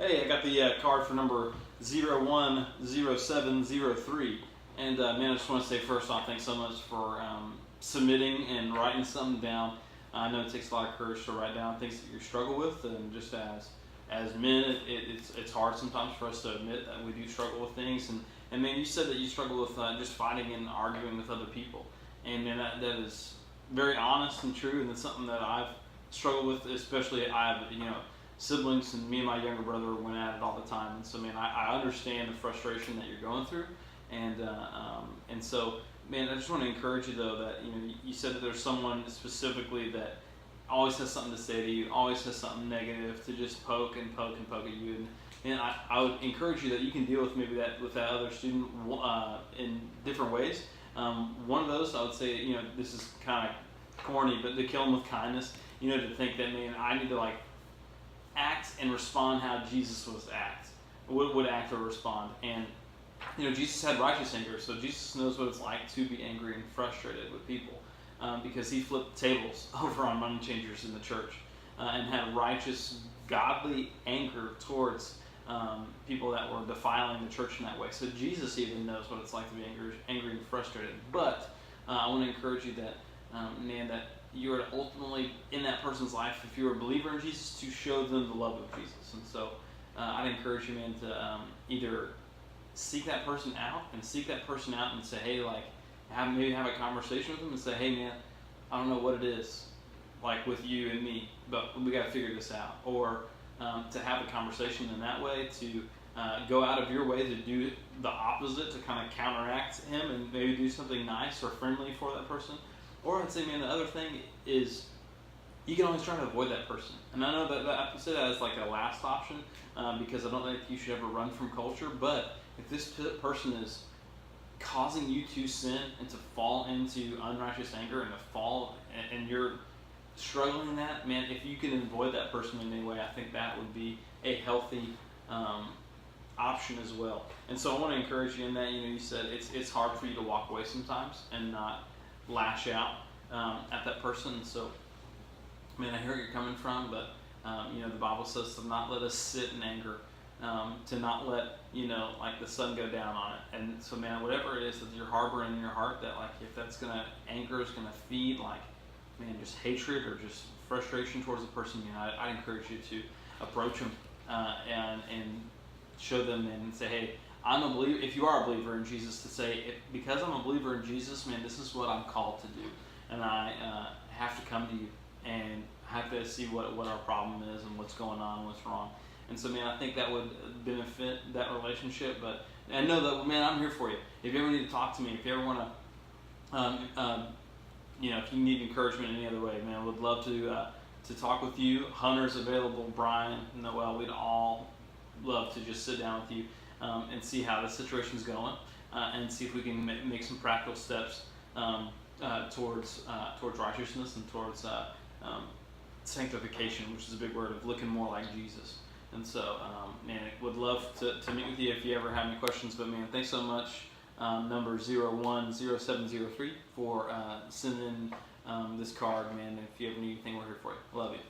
Hey, I got the card for number 010703. And man, I just want to say first off, thanks so much for submitting and writing something down. I know it takes a lot of courage to write down things that you struggle with, and just as men, it's hard sometimes for us to admit that we do struggle with things. And man, you said that you struggle with just fighting and arguing with other people, and man, that is very honest and true, and it's something that I've struggled with. Especially I have siblings, and me and my younger brother went at it all the time. And so, man, I understand the frustration that you're going through, and so, man, I just want to encourage you though that you said that there's someone specifically that always has something to say to you, always has something negative to just poke and poke and poke at you. And I would encourage you that you can deal with maybe that with that other student in different ways. One of those, I would say, this is kind of corny, but to kill them with kindness. To think that, man, I need to act and respond how Jesus would act or respond. And Jesus had righteous anger, so Jesus knows what it's like to be angry and frustrated with people, because he flipped tables over on money changers in the church, and had righteous, godly anger towards people that were defiling the church in that way. So Jesus even knows what it's like to be angry and frustrated. But I want to encourage you that, man, that you're ultimately in that person's life, if you're a believer in Jesus, to show them the love of Jesus. And so I'd encourage you, man, to either seek that person out and say, hey, maybe have a conversation with them and say, hey, man, I don't know what it is with you and me, but we got to figure this out. Or to have a conversation in that way, to go out of your way to do the opposite, to kind of counteract him and maybe do something nice or friendly for that person. Or I'd say, man, the other thing is you can always try to avoid that person. And I know that I say that as a last option, because I don't think you should ever run from culture. But if this person is causing you to sin and to fall into unrighteous anger and to fall, and you're struggling in that, man, if you can avoid that person in any way, I think that would be a healthy option as well. And so I want to encourage you in that. You said it's hard for you to walk away sometimes and not lash out at that person. And so, man, I hear where you're coming from, but the Bible says to not let us sit in anger, to not let the sun go down on it. And so, man, whatever it is that you're harboring in your heart, that if that's anger is gonna feed just hatred or just frustration towards the person, I encourage you to approach them and show them and say, hey, I'm a believer. If you are a believer in Jesus, to say, because I'm a believer in Jesus, man, this is what I'm called to do, and I have to come to you and have to see what our problem is and what's going on, what's wrong. And so, man, I think that would benefit that relationship. But I know that, man, I'm here for you. If you ever need to talk to me, if you ever want to, if you need encouragement in any other way, man, I would love to talk with you. Hunter's available, Brian, Noel, we'd all love to just sit down with you and see how the situation's going, and see if we can make some practical steps towards righteousness and towards sanctification, which is a big word of looking more like Jesus. And so, man, would love to meet with you if you ever have any questions. But, man, thanks so much. Number 010703 for sending this card, man. If you ever need anything, we're here for you. Love you.